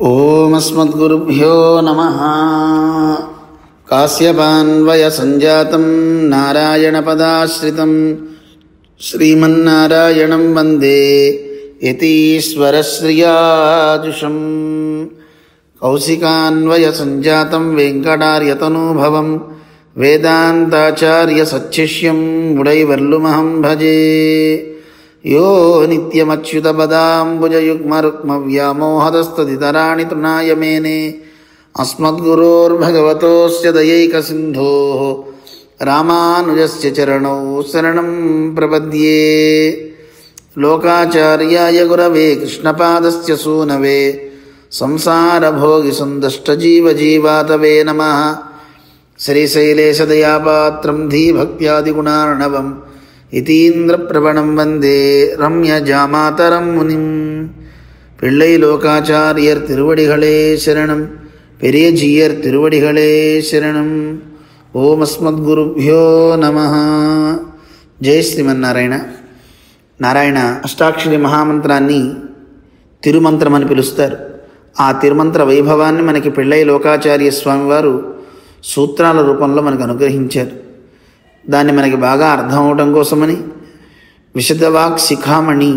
ఓం అస్మద్గురుభ్యో నమః. కాశ్యపాన్వయ సంజాతం నారాయణపదాశ్రితం శ్రీమన్నారాయణం వందే యతీశ్వరశ్రియాజుషం. కౌశికాన్వయ సంజాతం వెంకటార్యతనూభవం వేదాంతాచార్య సచ్చిష్యం ముడైవర్లుమహం భజే. యో నిత్యమచ్యుతపదాంబుజయుగ్మరుక్మవ్యామోహదస్తదితరాణి తృణాయ మేనే అస్మద్గురోర్భగవతోస్య దయైకసింధోః రామానుజస్య చరణౌ శరణం ప్రపద్యే. లోకాచార్యాయ గురవే కృష్ణపాదస్య సూనవే సంసారభోగిసందష్టజీవజీవాతవే నమః. శ్రీశైలేశదయాపాత్రం ధీభక్త్యాదిగుణార్ణవం యతీంద్రప్రవణం వందే ரம்யஜாமாதரம் முனிம். பிள்ளை லோகாச்சாரியர் திருவடிகளே சரணம், பெரிய ஜீயர் திருவடிகளே சரணம். ఓం అస్మద్గురుభ్యో నమః. జై శ్రీమన్నారాయణ. నారాయణ అష్టాక్షరి మహామంత్రాన్ని తిరుమంత్రం అని పిలుస్తారు. ఆ తిరుమంత్ర వైభవాన్ని మనకి పిళ్ళై లోకాచార్య స్వామివారు సూత్రాల రూపంలో మనకు అనుగ్రహించారు. దాన్ని మనకి బాగా అర్థం అవడం కోసమని విశుద్ధవాక్ శిఖామణి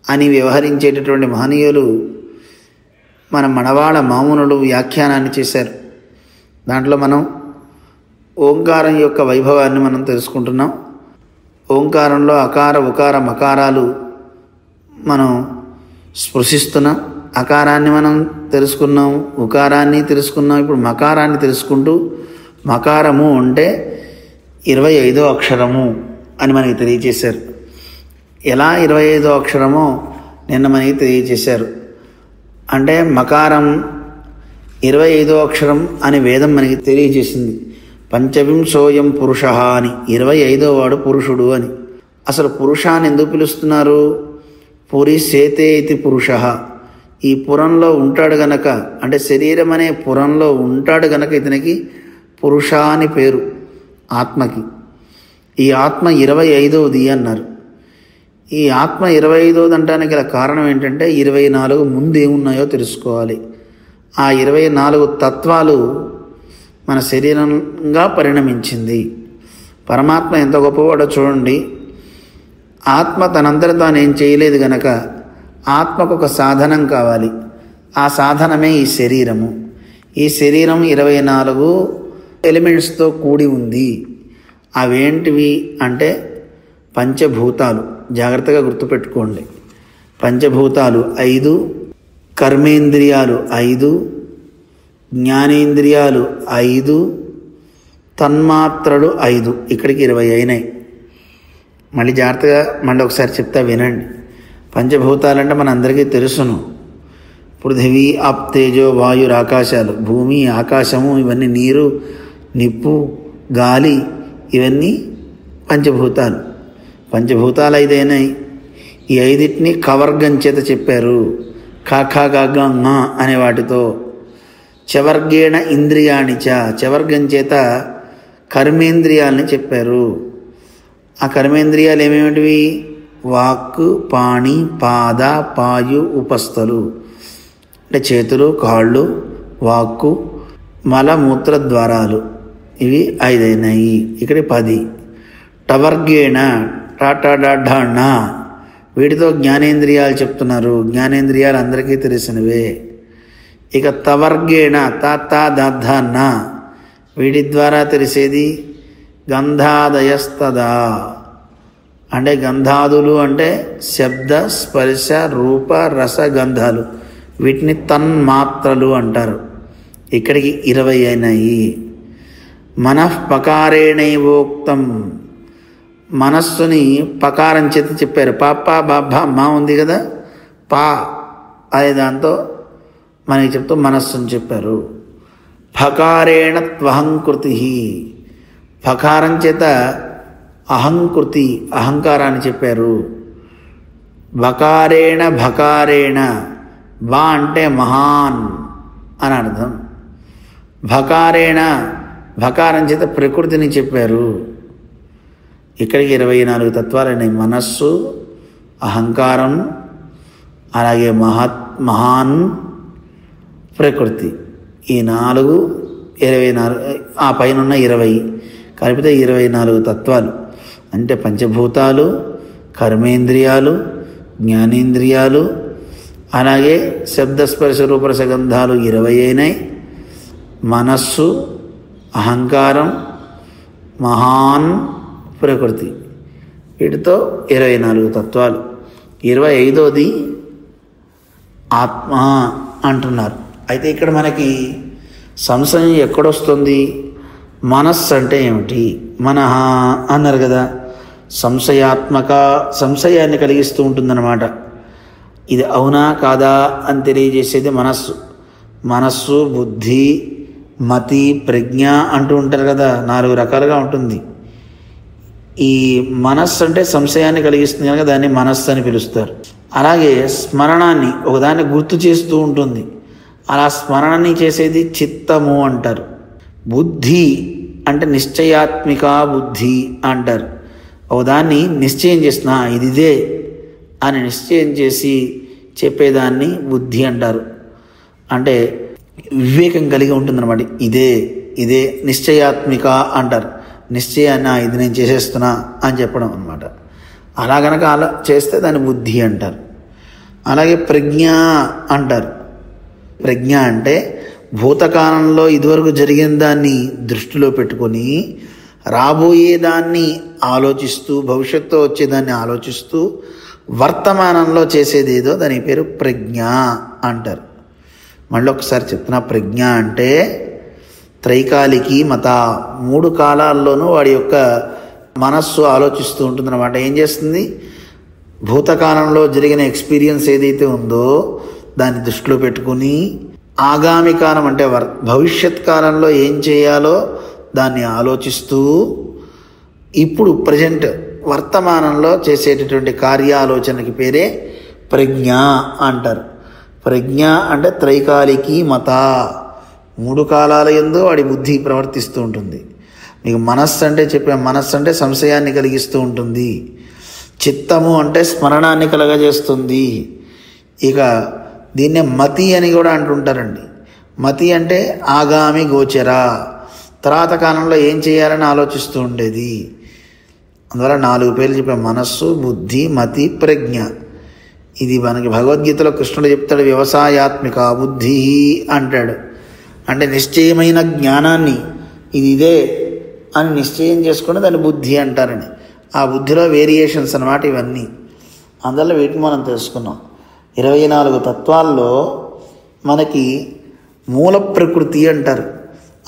అని వ్యవహరించేటటువంటి మహనీయులు మన మణవాళ మామునులు వ్యాఖ్యానాన్ని చేశారు. దాంట్లో మనం ఓంకారం యొక్క వైభవాన్ని మనం తెలుసుకుంటున్నాం. ఓంకారంలో అకార ఉకార మకారాలు మనం స్పృశిస్తున్నాం. అకారాన్ని మనం తెలుసుకున్నాం, ఉకారాన్ని తెలుసుకున్నాం. ఇప్పుడు మకారాన్ని తెలుసుకుంటూ మకారము అంటే 25వ అక్షరము అని మనకి తెలియచేశారు. ఎలా 25వ అక్షరమో నిన్న మనకి తెలియచేశారు. అంటే మకారం 25వ అక్షరం అని వేదం మనకి తెలియజేసింది. పంచవింశోయం పురుష అని, 25వ వాడు పురుషుడు అని. అసలు పురుషాన్ని ఎందుకు పిలుస్తున్నారు? పురి సేతే ఇది పురుష. ఈ పురంలో ఉంటాడు గనక, అంటే శరీరం అనే పురంలో ఉంటాడు గనక ఇతనికి పురుష అని పేరు ఆత్మకి. ఈ ఆత్మ 25వది అన్నారు. ఈ ఆత్మ 25వది అంటానికి గల కారణం ఏంటంటే 24 ముందు ఏమున్నాయో తెలుసుకోవాలి. ఆ 24 తత్వాలు మన శరీరంగా పరిణమించింది. పరమాత్మ ఎంత గొప్పవాడో చూడండి. ఆత్మ తనంతట తాను ఏం చేయలేదు గనక ఆత్మకు ఒక సాధనం కావాలి. ఆ సాధనమే ఈ శరీరము. ఈ శరీరం 24 ఎలిమెంట్స్తో కూడి ఉంది. అవేంటివి అంటే పంచభూతాలు. జాగ్రత్తగా గుర్తుపెట్టుకోండి. పంచభూతాలు 5, కర్మేంద్రియాలు 5, జ్ఞానేంద్రియాలు 5, తన్మాత్రలు 5. ఇక్కడికి 20 అయినాయి. మళ్ళీ జాగ్రత్తగా ఒకసారి చెప్తా వినండి. పంచభూతాలంటే మన అందరికీ తెలుసును. పృథివీ అప్ తేజో వాయుర్ ఆకాశాలు, భూమి ఆకాశము, ఇవన్నీ నీరు నిప్పు గాలి, ఇవన్నీ పంచభూతాలు. పంచభూతాలు 5 అయినాయి. ఈ 5టిని కవర్గం చేత చెప్పారు. ఖ అనే వాటితో. చవర్గేణ ఇంద్రియాణిచ, చవర్గం చేత కర్మేంద్రియాలని చెప్పారు. ఆ కర్మేంద్రియాలు ఏమేమిటివి? వాక్, పాణి, పాద, పాయు, ఉపస్థలు. అంటే చేతులు, కాళ్ళు, వాక్కు, మలమూత్ర ద్వారాలు. ఇవి 5 అయినాయి. ఇక్కడ 10. టవర్గేణ టాటాడాఢ, వీటితో జ్ఞానేంద్రియాలు చెప్తున్నారు. జ్ఞానేంద్రియాలు అందరికీ తెలిసినవే. ఇక తవర్గేణ తాతాదధన, వీటి ద్వారా తెలిసేది గంధాదయస్తదా. అంటే గంధాదులు అంటే శబ్ద స్పర్శ రూప రస గంధాలు. వీటిని తన్మాత్రలు అంటారు. ఇక్కడికి 20 అయినాయి. మనఃపకారేణైవోక్తం, మనస్సుని పకారం చేత చెప్పారు. పాప బాబ మా ఉంది కదా, పా అనే దాంతో మనకి చెప్తూ మనస్సుని చెప్పారు. ఫకారేణ త్వహంకృతి, ఫకారం చేత అహంకృతి అహంకారాన్ని చెప్పారు. బకారేణ భకారేణ, బా అంటే మహాన్ అని అర్థం. భకారేణ భకారం చేత ప్రకృతిని చెప్పారు. ఇక్కడికి 24 తత్వాలైనాయి. మనస్సు, అహంకారం, అలాగే మహాన్, ప్రకృతి. ఈ 4 24, ఆ పైన 20 కలిపితే 24 తత్వాలు. అంటే పంచభూతాలు, కర్మేంద్రియాలు, జ్ఞానేంద్రియాలు, అలాగే శబ్దస్పర్శ రూపరసగంధాలు 20 అయినాయి. మనస్సు, అహంకారం, మహాన్, ప్రకృతి, వీటితో 24 తత్వాలు. 25వది ఆత్మ అంటున్నారు. అయితే ఇక్కడ మనకి సంశయం ఎక్కడొస్తుంది? మనస్సు అంటే ఏమిటి? మనః అన్నారు కదా, సంశయాత్మక, సంశయాన్ని కలిగిస్తూ ఉంటుందన్నమాట. ఇది అవునా కాదా అని తెలియజేసేది మనస్సు. మనస్సు, బుద్ధి, మతి, ప్రజ్ఞ అంటూ ఉంటారు కదా, 4 రకాలుగా ఉంటుంది. ఈ మనస్సు అంటే సంశయాన్ని కలిగిస్తుంది కనుక దాన్ని మనస్సు అని పిలుస్తారు. అలాగే స్మరణాన్ని, ఒకదాన్ని గుర్తు చేస్తూ ఉంటుంది. అలా స్మరణని చేసేది చిత్తము అంటారు. బుద్ధి అంటే నిశ్చయాత్మిక బుద్ధి అంటారు. ఒకదాన్ని నిశ్చయం చేసిన ఇది ఇదే అని నిశ్చయం చేసి చెప్పేదాన్ని బుద్ధి అంటారు. అంటే వివేకం కలిగి ఉంటుందన్నమాట. ఇదే ఇదే నిశ్చయాత్మిక అంటారు. నిశ్చయాన్ని ఇది నేను చేసేస్తున్నా అని చెప్పడం అన్నమాట. అలా గనక అలా చేస్తే దాన్ని బుద్ధి అంటారు. అలాగే ప్రజ్ఞ అంటారు. ప్రజ్ఞ అంటే భూతకాలంలో ఇదివరకు జరిగిన దాన్ని దృష్టిలో పెట్టుకొని రాబోయేదాన్ని ఆలోచిస్తూ, భవిష్యత్తులో వచ్చేదాన్ని ఆలోచిస్తూ వర్తమానంలో చేసేది ఏదో దాని పేరు ప్రజ్ఞ అంటారు. మళ్ళీ ఒకసారి చెప్తున్నా, ప్రజ్ఞ అంటే త్రైకాలికి మత, 3 కాలాల్లోనూ వాడి యొక్క మనస్సు ఆలోచిస్తూ ఉంటుందన్నమాట. ఏం చేస్తుంది? భూతకాలంలో జరిగిన ఎక్స్పీరియన్స్ ఏదైతే ఉందో దాన్ని దృష్టిలో పెట్టుకుని ఆగామి కాలం అంటే భవిష్యత్ కాలంలో ఏం చేయాలో దాన్ని ఆలోచిస్తూ ఇప్పుడు ప్రజెంట్ వర్తమానంలో చేసేటటువంటి కార్యాలోచనకి పేరే ప్రజ్ఞ అంటారు. ప్రజ్ఞ అంటే త్రైకాలికి మత, 3 కాలాల యందు వాడి బుద్ధి ప్రవర్తిస్తూ ఉంటుంది. మీకు మనస్సు అంటే చెప్పాం, మనస్సు అంటే సంశయాన్ని కలిగిస్తూ ఉంటుంది. చిత్తము అంటే స్మరణాన్ని కలగజేస్తుంది. ఇక దీన్నే మతి అని కూడా అంటుంటారండి. మతి అంటే ఆగామి గోచర, తర్వాత కాలంలో ఏం చేయాలని ఆలోచిస్తూ ఉండేది. అందువల్ల 4 పేర్లు చెప్పాం: మనస్సు, బుద్ధి, మతి, ప్రజ్ఞ. ఇది మనకి భగవద్గీతలో కృష్ణుడు చెప్తాడు, వ్యవసాయాత్మిక బుద్ధి అంటాడు. అంటే నిశ్చయమైన జ్ఞానాన్ని ఇది ఇదే అని నిశ్చయం చేసుకుని దాన్ని బుద్ధి అంటారని. ఆ బుద్ధిలో వేరియేషన్స్ అన్నమాట ఇవన్నీ. అందువల్ల వీటిని మనం తెలుసుకున్నాం. 24 తత్వాల్లో మనకి మూల ప్రకృతి అంటారు.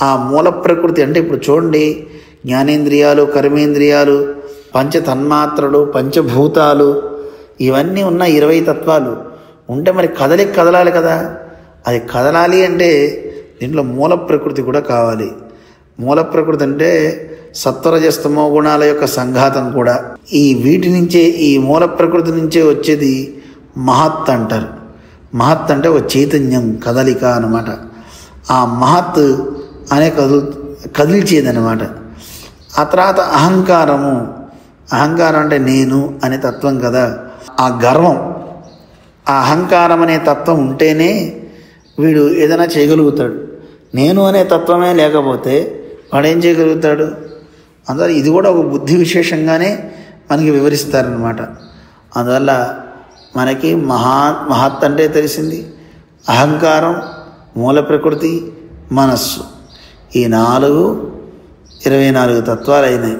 ఆ మూల ప్రకృతి అంటే ఇప్పుడు చూడండి, జ్ఞానేంద్రియాలు, కర్మేంద్రియాలు, పంచతన్మాత్రలు, పంచభూతాలు, ఇవన్నీ ఉన్న 20 తత్వాలు ఉంటే మరి కదలాలి కదా. అది కదలాలి అంటే దీంట్లో మూల ప్రకృతి కూడా కావాలి. మూల ప్రకృతి అంటే సత్వరజస్తమో గుణాల యొక్క సంఘాతం కూడా. ఈ వీటి నుంచే, ఈ మూల ప్రకృతి నుంచే వచ్చేది మహత్ అంటారు. మహత్ అంటే ఒక చైతన్యం, కదలిక అన్నమాట. ఆ మహత్ అనే కదిల్చేదన్నమాట. ఆ తర్వాత అహంకారము, అహంకారం అంటే నేను అనే తత్వం కదా. ఆ గర్వం, ఆ అహంకారం అనే తత్వం ఉంటేనే వీడు ఏదైనా చేయగలుగుతాడు. నేను అనే తత్వమే లేకపోతే వాడేం చేయగలుగుతాడు? అందువల్ల ఇది కూడా ఒక బుద్ధి విశేషంగానే మనకి వివరిస్తారనమాట. అందువల్ల మనకి మహత్ అంటే తెలిసింది, అహంకారం, మూల ప్రకృతి, మనస్సు, ఈ 24 తత్వాలు అయినాయి.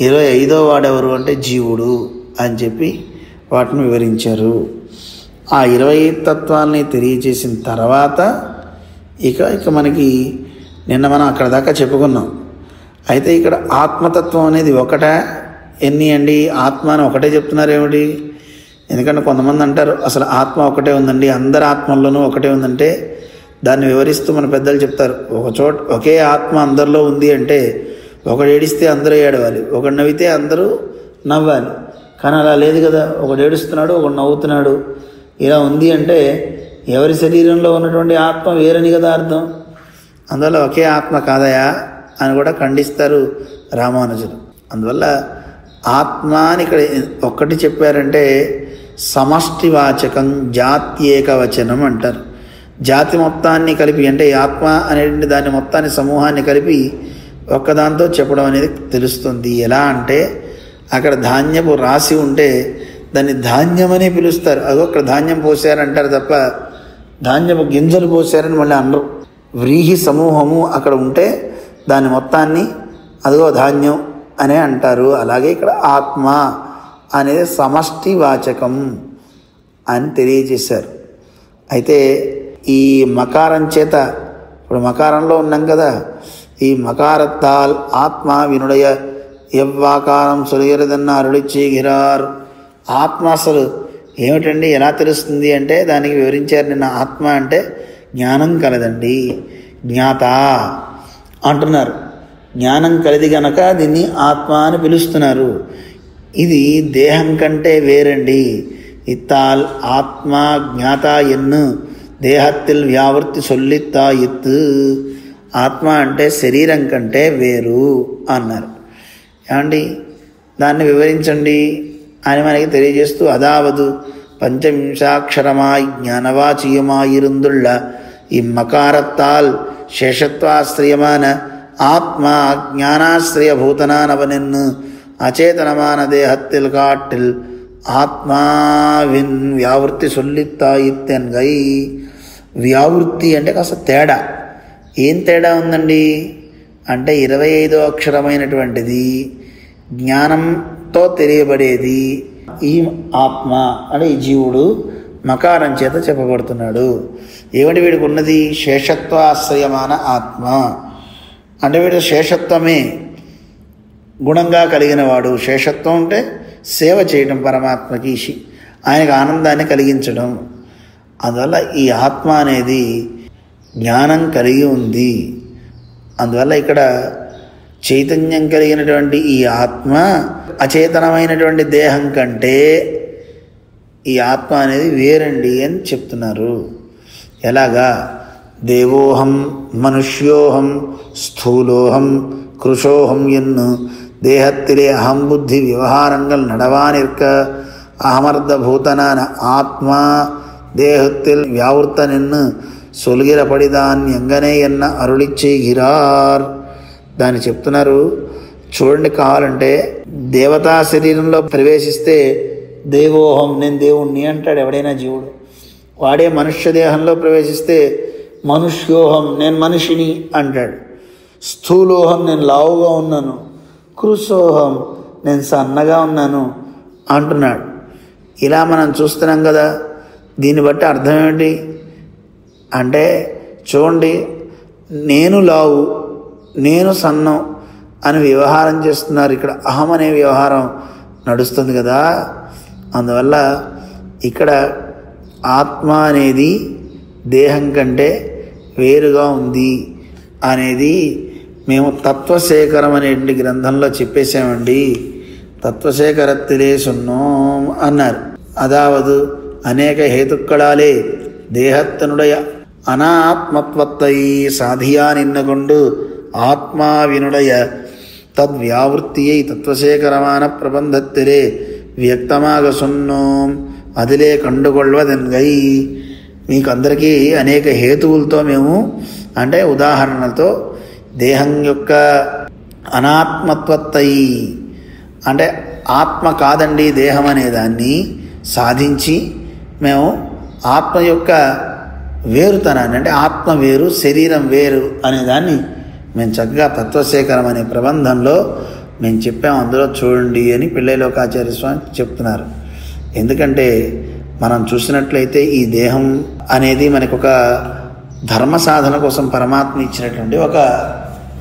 25వ వాడెవరు అంటే జీవుడు అని చెప్పి వాటిని వివరించారు. ఆ 25 తత్వాలని తెలియజేసిన తర్వాత ఇక మనకి నిన్న మనం అక్కడ దాకా చెప్పుకున్నాం. అయితే ఇక్కడ ఆత్మతత్వం అనేది ఒకటా ఎన్ని అండి? ఆత్మ అని ఒకటే చెప్తున్నారు ఏమిటి? ఎందుకంటే కొంతమంది అంటారు అసలు ఆత్మ ఒకటే ఉందండి, అందరి ఆత్మల్లోనూ ఒకటే ఉందంటే దాన్ని వివరిస్తూ మన పెద్దలు చెప్తారు, ఒకే ఆత్మ అందరిలో ఉంది అంటే ఒకడు ఏడిస్తే అందరూ ఏడవాలి, ఒకడు నవ్వితే అందరూ నవ్వాలి. కానీ అలా లేదు కదా. ఒకడు ఏడుస్తున్నాడు, ఒకడు నవ్వుతున్నాడు, ఇలా ఉంది అంటే ఎవరి శరీరంలో ఉన్నటువంటి ఆత్మ వేరని కదా అర్థం. అందువల్ల ఒకే ఆత్మ కాదయా అని కూడా ఖండిస్తారు రామానుజులు. అందువల్ల ఆత్మ అని ఇక్కడ ఒక్కటి చెప్పారంటే సమష్టివాచకం, జాత్యేక వచనం అంటారు. జాతి మొత్తాన్ని కలిపి, అంటే ఈ ఆత్మ అనేటువంటి దాన్ని మొత్తాన్ని సమూహాన్ని కలిపి ఒక్కదాంతో చెప్పడం అనేది తెలుస్తుంది. ఎలా అంటే అక్కడ ధాన్యపు రాసి ఉంటే దాన్ని ధాన్యమని పిలుస్తారు. అదో అక్కడ ధాన్యం పోసారంటారు తప్ప ధాన్యపు గింజలు పోసారని మళ్ళీ అనరు. వ్రీహి సమూహము అక్కడ ఉంటే దాని మొత్తాన్ని అదిగో ధాన్యం అనే అంటారు. అలాగే ఇక్కడ ఆత్మ అనేది సమష్టి వాచకం అని తెలియజేశారు. అయితే ఈ మకారం చేత, ఇప్పుడు మకారంలో ఉన్నాం కదా, ఈ మకారత్తాల్ ఆత్మ వినుడయ ఎవ్వాకారం సొలియరదన్న అరుడిచ్చేగిరార్. ఆత్మ అసలు ఏమిటండి, ఎలా తెలుస్తుంది అంటే దానికి వివరించారు నిన్న. ఆత్మ అంటే జ్ఞానం కలదండి, జ్ఞాత అంటున్నారు. జ్ఞానం కలిది గనక దీన్ని ఆత్మ అని పిలుస్తున్నారు. ఇది దేహం కంటే వేరండి. ఇత్తాల్ ఆత్మ జ్ఞాత ఎన్ను దేహత్తిల్ వ్యావృత్తి సొల్లిత్తా ఎత్తు. ఆత్మ అంటే శరీరం కంటే వేరు అన్నారు. ఏమండి దాన్ని వివరించండి అని మనకి తెలియజేస్తూ, అదావదు పంచవింశాక్షరమాయి జ్ఞానవాచీయమాయిరుందుళ్ళ ఇమ్మకారత్తాల్ శేషత్వాశ్రయమాన ఆత్మ జ్ఞానాశ్రయభూతనానవనెన్ను అచేతనమాన దేహత్తిల్ కాట్టిల్ ఆత్మావిన్ వ్యావృత్తి సొల్లిత్తాయిత్తెన్గై. వ్యావృత్తి అంటే కాస్త తేడా. ఏం తేడా ఉందండి అంటే 25వ అక్షరమైనటువంటిది జ్ఞానంతో తెలియబడేది ఈ ఆత్మ అంటే ఈ జీవుడు మకారం చేత చెప్పబడుతున్నాడు. ఏమిటి వీడికి ఉన్నది? శేషత్వాశ్రయమాన ఆత్మ అంటే వీడు శేషత్వమే గుణంగా కలిగిన వాడు. శేషత్వం అంటే సేవ చేయడం పరమాత్మకి, ఆయనకు ఆనందాన్ని కలిగించడం. అందువల్ల ఈ ఆత్మ అనేది జ్ఞానం కలిగి ఉంది. అందువల్ల ఇక్కడ చైతన్యం కలిగినటువంటి ఈ ఆత్మ అచేతనమైనటువంటి దేహం కంటే ఈ ఆత్మ అనేది వేరండి అని చెప్తున్నారు. ఎలాగా? దేవోహం మనుష్యోహం స్థూలోహం కృషోహం ఎన్ను தேகத்திலே அகம்புத்தி விவகாரங்கள் நடவானிருக்க அகமர்த்த பூதனான ஆத்மா தேகத்தில் வியாவృத்தனென்னு சொல்கிறபடிதான் ఎంగనే ఎన్న అరుళి చేగిరార్. దాన్ని చెప్తున్నారు. చూడండి, కావాలంటే దేవతా శరీరంలో ప్రవేశిస్తే దేవోహం నేను దేవుణ్ణి అంటాడు ఎవడైనా జీవుడు. వాడే మనుష్య దేహంలో ప్రవేశిస్తే మనుష్యోహం నేను మనిషిని అంటాడు. స్థూలోహం నేను లావుగా ఉన్నాను, కృశోహం నేను సన్నగా ఉన్నాను అంటున్నాడు. ఇలా మనం చూస్తున్నాం కదా. దీన్ని బట్టి అర్థం ఏమిటి అంటే చూడండి, నేను లావు నేను సన్నం అని వ్యవహారం చేస్తున్నారు. ఇక్కడ అహం అనే వ్యవహారం నడుస్తుంది కదా. అందువల్ల ఇక్కడ ఆత్మ అనేది దేహం కంటే వేరుగా ఉంది అనేది మేము తత్వశేఖరం అనేటువంటి గ్రంథంలో చెప్పేశామండి. తత్వశేఖరత్తిలే సున్నోం అన్నారు. అదావదు అనేక హేతుక్కளாலே దేహత్తనుடைய అనాత్మత్వத்தை సాధియా నిన్నకొండు ஆத்மாவினுடைய தத்வியாவிருத்தியை தத்துவசேகரமான பிரபந்தத்திலே వ్యక్తமாக சொன்னோం అదిలే కండుకొల్వదెన్గై. మీకు అందరికీ అనేక హేతువులతో మేము అంటే ఉదాహరణలతో దేహం యొక్క అనాత్మత్వత్తై అంటే ఆత్మ కాదండి దేహం అనేదాన్ని సాధించి మేము ఆత్మ యొక్క వేరుతనాన్ని అంటే ఆత్మ వేరు శరీరం వేరు అనేదాన్ని మేము చక్కగా తత్వశేఖరం అనే ప్రబంధంలో మేము చెప్పాము. అందులో చూడండి అని పిళ్ళైలోకాచార్య స్వామి చెప్తున్నారు. ఎందుకంటే మనం చూసినట్లయితే ఈ దేహం అనేది మనకు ఒక ధర్మ సాధన కోసం పరమాత్మ ఇచ్చినటువంటి ఒక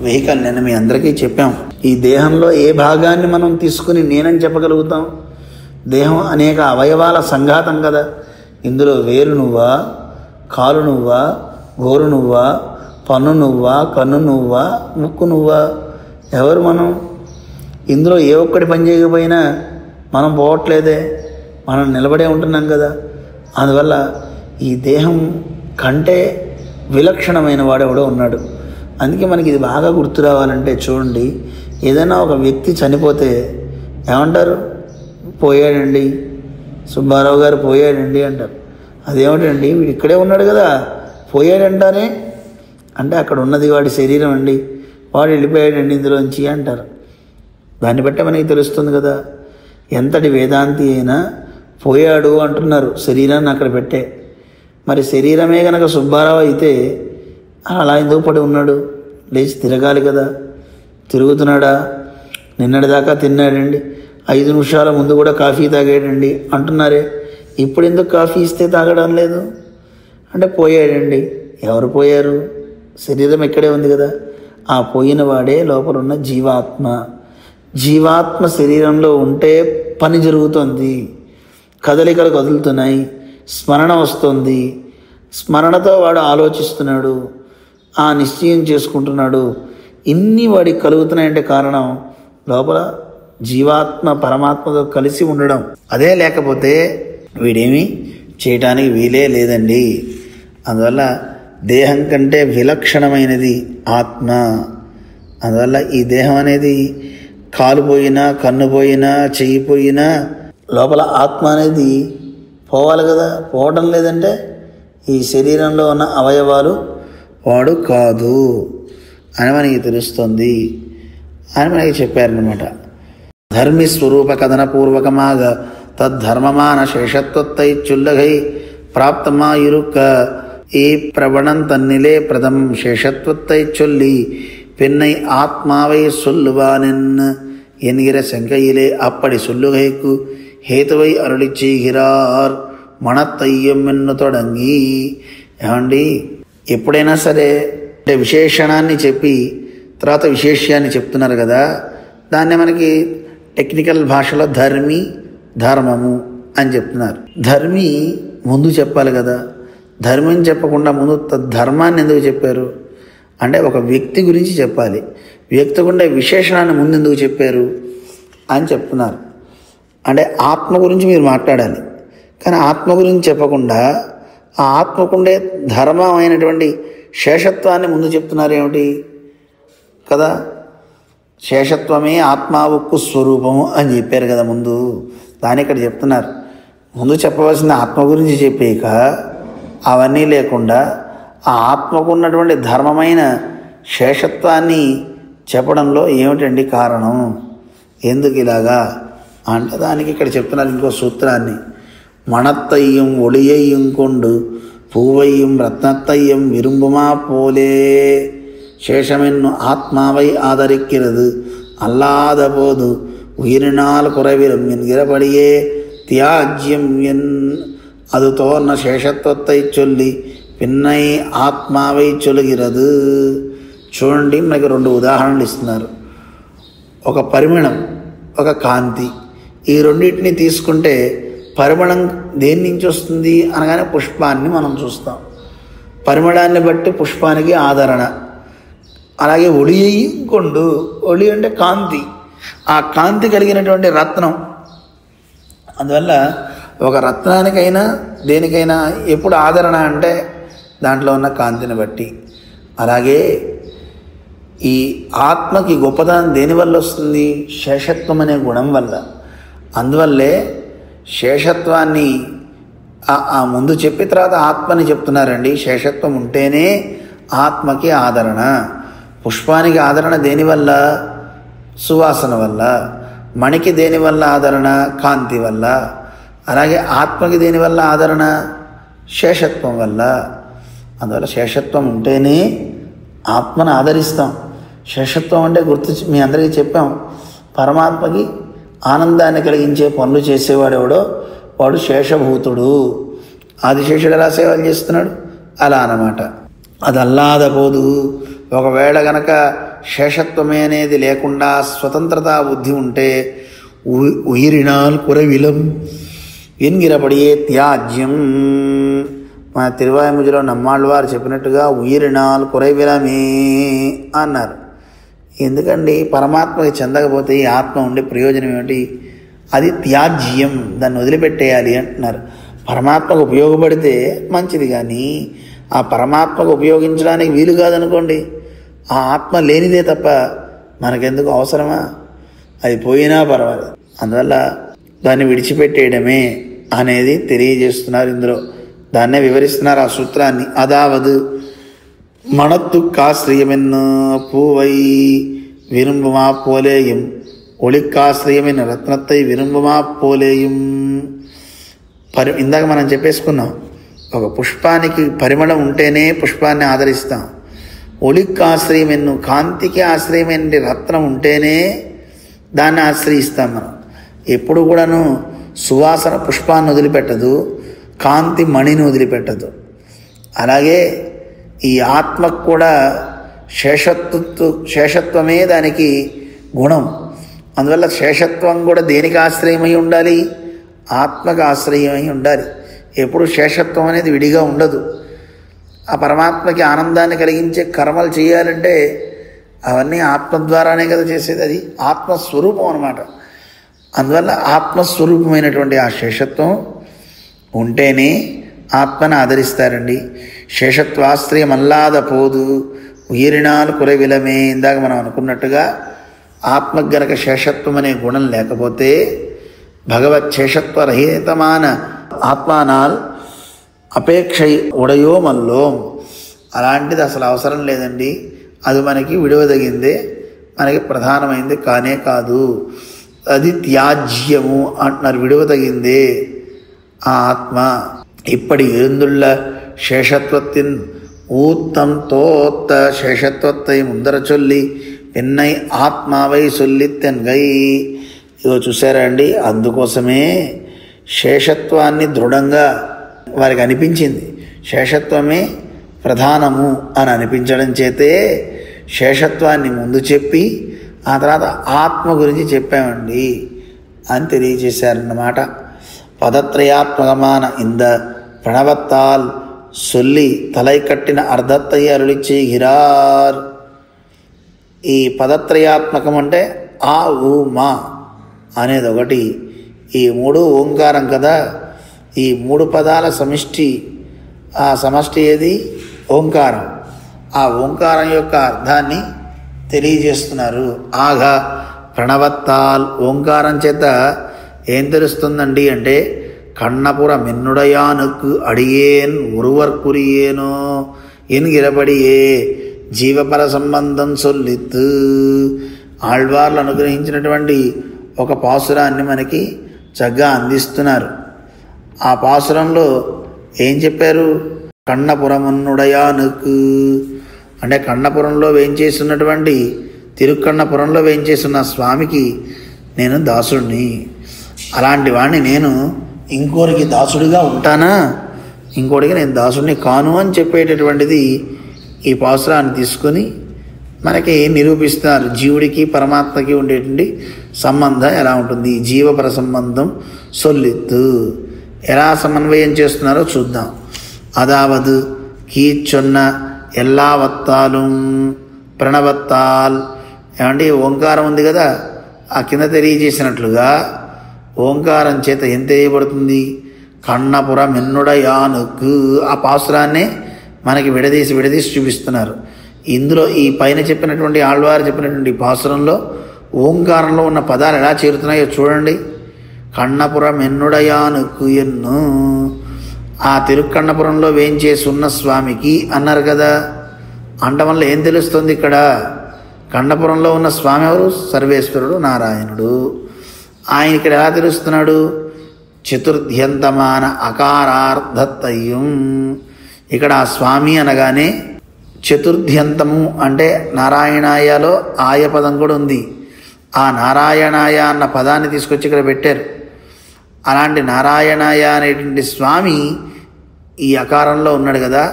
వెహికల్. నేను మీ అందరికీ చెప్పాం. ఈ దేహంలో ఏ భాగాన్ని మనం తీసుకుని నేనని చెప్పగలుగుతాం? దేహం అనేక అవయవాల సంఘాతం కదా. ఇందులో వేలు నువ్వా, కాలు నువ్వా, గోరు నువ్వా, పన్ను నువ్వా, కన్ను నువ్వా, ముక్కు నువ్వా? ఎవరు మనం? ఇందులో ఏ ఒక్కటి పని చేయకపోయినా మనం పోవట్లేదే, మనం నిలబడే ఉంటున్నాం కదా. అందువల్ల ఈ దేహం కంటే విలక్షణమైన వాడు ఎవడో ఉన్నాడు. అందుకే మనకి ఇది బాగా గుర్తు రావాలంటే చూడండి, ఏదైనా ఒక వ్యక్తి చనిపోతే ఏమంటారు? పోయాడండి, సుబ్బారావు గారు పోయాడండి అంటారు. అదేమిటండి, వీడు ఇక్కడే ఉన్నాడు కదా, పోయాడంటారే అంటే అక్కడ ఉన్నది వాడి శరీరం అండి, వాడు వెళ్ళిపోయాడండి ఇందులోంచి అంటారు. దాన్ని బట్టి మనకి తెలుస్తుంది కదా. ఎంతటి వేదాంతి అయినా పోయాడు అంటున్నారు శరీరాన్ని అక్కడ పెట్టే. మరి శరీరమే కనుక సుబ్బారావు అయితే అలా ఎందుకు పడి ఉన్నాడు? లేచి తిరగాలి కదా. తిరుగుతున్నాడా? నిన్నటిదాకా తిన్నాడండి, 5 నిమిషాల ముందు కూడా కాఫీ తాగాడండి అంటున్నారే. ఇప్పుడు ఎందుకు కాఫీ ఇస్తే తాగడం లేదు అంటే పోయాడండి. ఎవరు పోయారు? శరీరం ఇక్కడే ఉంది కదా. ఆ పోయిన వాడే లోపల ఉన్న జీవాత్మ. జీవాత్మ శరీరంలో ఉంటే పని జరుగుతుంది, కదలికలు కదులుతున్నాయి, స్మరణ వస్తుంది. స్మరణతో వాడు ఆలోచిస్తున్నాడు, ఆ నిశ్చయం చేసుకుంటున్నాడు. ఇన్ని వాడికి కలుగుతున్నాయంటే కారణం లోపల జీవాత్మ పరమాత్మతో కలిసి ఉండడం. అదే లేకపోతే వీడేమీ చేయటానికి వీలే లేదండి. అందువల్ల దేహం కంటే విలక్షణమైనది ఆత్మ. అందువల్ల ఈ దేహం అనేది కాలు పోయినా, కన్ను పోయినా, చెయ్యి పోయినా లోపల ఆత్మ అనేది పోవాలి కదా. పోవడం లేదంటే ఈ శరీరంలో ఉన్న అవయవాలు వాడు కాదు అని మనకి తెలుస్తుంది అని మనకి చెప్పారనమాట. ధర్మి స్వరూప కథన పూర్వకమాగ తద్ధర్మమాన శేషత్వత్తై చుల్లగై ప్రాప్తమాయురుక్క ఈ ప్రవణం తన్నిలే ప్రథం శేషత్వత్తై చొల్లి பெண்ணை ஆத்மாவை சொல்லுவானென் என்கிற செங்கையிலே அப்படி சொல்லுகைக்கு హేతువై అరుళి చేయగిరార్ మణత్తయ్యం ఎన్ను తొడంగి. ఏమండి, ఎప్పుడైనా సరే అంటే విశేషణాన్ని చెప్పి తర్వాత విశేష్యాన్ని చెప్తున్నారు కదా, దాన్ని మనకి టెక్నికల్ భాషలో ధర్మి, ధర్మము అని చెప్తున్నారు. ధర్మి ముందు చెప్పాలి కదా. ధర్మం చెప్పకుండా ముందు ధర్మాన్ని ఎందుకు చెప్పారు అంటే ఒక వ్యక్తి గురించి చెప్పాలి. వ్యక్తికి ఉండే విశేషణాన్ని ముందు ఎందుకు చెప్పారు అని చెప్తున్నారు. అంటే ఆత్మ గురించి మీరు మాట్లాడాలి, కానీ ఆత్మ గురించి చెప్పకుండా ఆ ఆత్మకుండే ధర్మమైనటువంటి శేషత్వాన్ని ముందు చెప్తున్నారు ఏమిటి కదా. శేషత్వమే ఆత్మ ఉక్కు స్వరూపము అని చెప్పారు కదా ముందు. దాన్ని ఇక్కడ చెప్తున్నారు. ముందు చెప్పవలసిన ఆత్మ గురించి చెప్పాక అవన్నీ లేకుండా ఆ ఆత్మకు ఉన్నటువంటి ధర్మమైన శేషత్వాన్ని చెప్పడంలో ఏమిటండి కారణం? ఎందుకు ఇలాగా అంటే దానికి ఇక్కడ చెప్తున్నారు ఇంకో సూత్రాన్ని. మణత్తయ్యం ఒళియయ్యం కొండు పూవయ్యం రత్నత్తయ్యం విరుంబుమా పోలే శేషమెన్ను ఆత్మావై ఆదరిక్கிறது அல்லாத போது உயிரினால் குறைவிலும் என்கிறபடியே தியாஜ்யம் என் அது தோர்ன శేషత్వத்தை சொல்லி పిన్నై ఆత్మావై చొలుగిరదు. చూడండి, మనకి 2 ఉదాహరణలు ఇస్తున్నారు. ఒక పరిమళం, ఒక కాంతి. ఈ రెండింటిని తీసుకుంటే పరిమళం దేని నుంచి వస్తుంది అనగానే పుష్పాన్ని మనం చూస్తాం. పరిమళాన్ని బట్టి పుష్పానికి ఆదరణ. అలాగే ఒళి కొండు, ఒళి అంటే కాంతి, ఆ కాంతి కలిగినటువంటి రత్నం. అందువల్ల ఒక రత్నానికైనా దేనికైనా ఎప్పుడు ఆదరణ అంటే దాంట్లో ఉన్న కాంతిని బట్టి. అలాగే ఈ ఆత్మకి గొప్పదనం దేనివల్ల వస్తుంది? శేషత్వం అనే గుణం వల్ల. అందువల్లే శేషత్వాన్ని ముందు చెప్పి తర్వాత ఆత్మని చెప్తున్నారండి. శేషత్వం ఉంటేనే ఆత్మకి ఆదరణ. పుష్పానికి ఆదరణ దేనివల్ల? సువాసన వల్ల. మణికి దేనివల్ల ఆదరణ? కాంతి వల్ల. అలాగే ఆత్మకి దేనివల్ల ఆదరణ? శేషత్వం వల్ల. అందువల్ల శేషత్వం ఉంటేనే ఆత్మను ఆదరిస్తాం. శేషత్వం అంటే మీ అందరికీ చెప్పాం, పరమాత్మకి ఆనందాన్ని కలిగించే పనులు చేసేవాడెవడో వాడు శేషభూతుడు. ఆదిశేషుడు ఎలా సేవలు చేస్తున్నాడు అలా అన్నమాట. అది అల్లాదపోదు. ఒకవేళ గనక శేషత్వమే అనేది లేకుండా స్వతంత్రతా బుద్ధి ఉంటే ఉయిరినాల్ కురవిలం ఎన్గిరపడియే త్యాజ్యం. మన తిరువాయిముజిలో నమ్మాళ్ళవారు చెప్పినట్టుగా ఉయిరినాల్ కురైవిలమే అన్నారు. ఎందుకండి? పరమాత్మకి చెందకపోతే ఈ ఆత్మ ఉండే ప్రయోజనం ఏమిటి? అది త్యాజ్యం, దాన్ని వదిలిపెట్టేయాలి అంటున్నారు. పరమాత్మకు ఉపయోగపడితే మంచిది, కానీ ఆ పరమాత్మకు ఉపయోగించడానికి వీలు కాదనుకోండి, ఆ ఆత్మ లేనిదే తప్ప మనకెందుకు అవసరమా? అది పోయినా పర్వాలేదు. అందువల్ల దాన్ని విడిచిపెట్టేయడమే అనేది తెలియజేస్తున్నారు ఇందులో. దాన్నే వివరిస్తున్నారు ఆ సూత్రాన్ని. అదావదు మణత్తుక్కాశ్రయమెన్ను పూవై విరుంబమా పోలేయం ఒళిక్కాశ్రయమైన రత్నత్తై విరుంబమా పోలేయం. ఇందాక మనం చెప్పేసుకున్నాం, ఒక పుష్పానికి పరిమళం ఉంటేనే పుష్పాన్ని ఆదరిస్తాం. ఒళిక్కాశ్రయమెన్ను కాంతికి ఆశ్రయమైన రత్నం ఉంటేనే దాన్ని ఆశ్రయిస్తాం మనం. ఎప్పుడు కూడాను సువాసన పుష్పాన్ని వదిలిపెట్టదు, కాంతి మణిని వదిలిపెట్టదు. అలాగే ఈ ఆత్మకు కూడా శేషత్వమే దానికి గుణం. అందువల్ల శేషత్వం కూడా దేనికి ఆశ్రయమై ఉండాలి? ఆత్మకు ఆశ్రయమై ఉండాలి. ఎప్పుడు శేషత్వం అనేది విడిగా ఉండదు. ఆ పరమాత్మకి ఆనందాన్ని కలిగించే కర్మలు చేయాలంటే అవన్నీ ఆత్మ ద్వారానే కదా చేసేది. అది ఆత్మస్వరూపం అన్నమాట. అందువల్ల ఆత్మస్వరూపమైనటువంటి ఆ శేషత్వం ఉంటేనే ఆత్మను ఆదరిస్తారండి. శేషత్వాశ్రయం అల్లాద పోదు ఉయిరినాలు కురవిలమే. ఇందాక మనం అనుకున్నట్టుగా ఆత్మకు గనక శేషత్వం అనే గుణం లేకపోతే భగవత్ శేషత్వరహితమాన ఆత్మానాల్ అపేక్ష ఉడయో మల్లోం. అలాంటిది అసలు అవసరం లేదండి. అది మనకి విడవదగిందే, మనకి ప్రధానమైంది కానే కాదు. అది త్యాజ్యము అంటున్నారు. విడవదగిందే ఆ ఆత్మ. ఇప్పటి இருந்துள்ள శేషత్వத்தின் ஊத்தம் தோத்த శేషత్వத்தை ముందర చొల్లి పిన్నై ఆత్మావై సొల్లిత్తెన్గై. ఇదో చూసారా అండి, అందుకోసమే శేషత్వాన్ని దృఢంగా వారికి అనిపించింది. శేషత్వమే ప్రధానము అని అనిపించడం చేతే శేషత్వాన్ని ముందు చెప్పి ఆ తర్వాత ఆత్మ గురించి చెప్పామండి అని తెలియజేశారన్నమాట. పదత్రయాత్మకமான இந்த பிரணவத்தால் சொல்லி தலை கட்டின అర్ధత్తై అరుళి செய்கிறார். ఈ పదత్రయాత్మకం అంటే ఆ ఊ మా అనేది ఒకటి. ఈ మూడు ఓంకారం కదా. ఈ మూడు పదాల సమిష్టి, ఆ సమష్టి ఏది? ఓంకారం. ఆ ఓంకారం యొక్క అర్థాన్ని తెలియజేస్తున్నారు. ఆఘ ప్రణవత్తాల్. ఓంకారం చేత ఏం తెలుస్తుందండి అంటే కన్నపుర మిన్నుడయానుకు అడియేన్ ఒరువర్కురియేనో ఎన్గిరబడియే జీవపర సంబంధం సొల్లిత్తు. ఆళ్వార్లు అనుగ్రహించినటువంటి ఒక పాసురాన్ని మనకి చక్కగా అందిస్తున్నారు. ఆ పాసురంలో ఏం చెప్పారు? కన్నపురమున్నుడయానుకు అంటే కన్నపురంలో వేంచేస్తున్నటువంటి తిరుక్కన్నపురంలో వేంచేస్తున్న స్వామికి నేను దాసుడిని. అలాంటి వాడిని నేను ఇంకోరికి దాసుడిగా ఉంటానా? ఇంకోటికి నేను దాసుడిని కాను అని చెప్పేటటువంటిది ఈ పాసురాన్ని తీసుకొని మనకి నిరూపిస్తున్నారు. జీవుడికి పరమాత్మకి ఉండేటువంటి సంబంధం ఎలా ఉంటుంది, జీవపర సంబంధం సొల్లిత్తు ఎలా సమన్వయం చేస్తున్నారో చూద్దాం. అదావదు కీచొన్న ఎల్లావత్తాలు ప్రణవత్తాల్. ఏమంటే ఓంకారం ఉంది కదా, ఆ కింద తెలియజేసినట్లుగా ఓంకారం చేత ఏం తెలియబడుతుంది? కన్నపుర మిన్నుడయానుకు. ఆ పాసురాన్నే మనకి విడదీసి చూపిస్తున్నారు. ఇందులో ఈ పైన చెప్పినటువంటి ఆళ్వారు చెప్పినటువంటి పాసురంలో ఓంకారంలో ఉన్న పదాలు ఎలా చేరుతున్నాయో చూడండి. కన్నపురం ఎన్నుడయానుకు ఎన్ను. ఆ తిరుక్కన్నపురంలో వేంచేసున్న స్వామికి అన్నారు కదా. అంట వల్ల ఏం తెలుస్తుంది ఇక్కడ? కన్నపురంలో ఉన్న స్వామి ఎవరు? సర్వేశ్వరుడు నారాయణుడు. ఆయన ఇక్కడ ఎలా తెలుస్తున్నాడు? చతుర్థ్యంతమాన అకారార్థత్తయ్యం. ఇక్కడ ఆ స్వామి అనగానే చతుర్థ్యంతము అంటే నారాయణాయలో ఆయ పదం కూడా ఉంది. ఆ నారాయణాయ అన్న పదాన్ని తీసుకొచ్చి ఇక్కడ పెట్టారు. అలాంటి నారాయణాయ అనేటువంటి స్వామి ఈ అకారంలో ఉన్నాడు కదా.